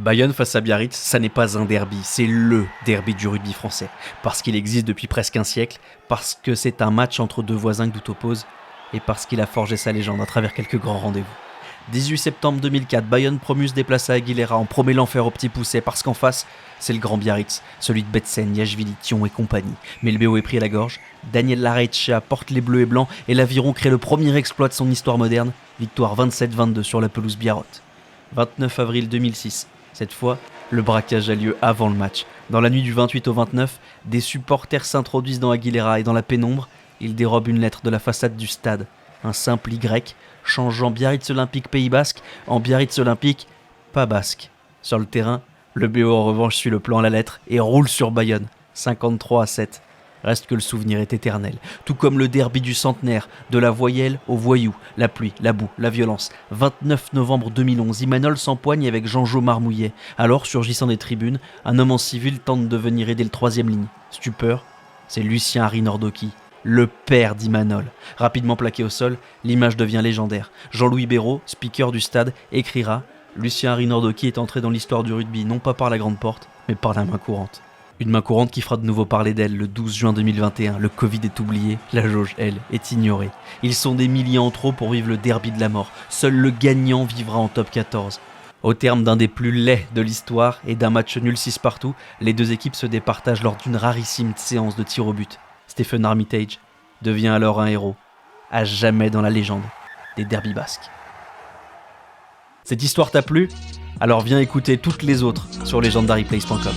Bayonne face à Biarritz, ça n'est pas un derby, c'est LE derby du rugby français. Parce qu'il existe depuis presque un siècle, parce que c'est un match entre deux voisins que tout oppose, et parce qu'il a forgé sa légende à travers quelques grands rendez-vous. 18 septembre 2004, Bayonne promu se déplace à Aguilera en promet l'enfer au petit poucet parce qu'en face, c'est le grand Biarritz, celui de Betsen, Yachvili, Thion et compagnie. Mais le BO est pris à la gorge, Daniel Larraechea porte les bleus et blancs et l'Aviron crée le premier exploit de son histoire moderne, victoire 27-22 sur la pelouse Biarrotte. 29 avril 2006, cette fois, le braquage a lieu avant le match. Dans la nuit du 28 au 29, des supporters s'introduisent dans Aguilera et dans la pénombre, ils dérobent une lettre de la façade du stade, un simple Y, changeant Biarritz Olympique Pays Basque en Biarritz Olympique pas basque. Sur le terrain, le BO en revanche suit le plan à la lettre et roule sur Bayonne, 53-7. Reste que le souvenir est éternel, tout comme le derby du centenaire, de la voyelle au voyou, la pluie, la boue, la violence. 29 novembre 2011, Imanol s'empoigne avec Jean-Jo Marmouillet. Alors, surgissant des tribunes, un homme en civil tente de venir aider le troisième ligne. Stupeur, c'est Lucien Harry Nordoki, le père d'Imanol. Rapidement plaqué au sol, l'image devient légendaire. Jean-Louis Béraud, speaker du stade, écrira « Lucien Harry Nordoki est entré dans l'histoire du rugby non pas par la grande porte, mais par la main courante ». Une main courante qui fera de nouveau parler d'elle le 12 juin 2021. Le Covid est oublié, la jauge, elle, est ignorée. Ils sont des milliers en trop pour vivre le derby de la mort. Seul le gagnant vivra en top 14. Au terme d'un des plus laids de l'histoire et d'un match nul 6 partout, les deux équipes se départagent lors d'une rarissime séance de tir au but. Stephen Armitage devient alors un héros, à jamais dans la légende des derbys basques. Cette histoire t'a plu ? Alors viens écouter toutes les autres sur legendaryplace.com.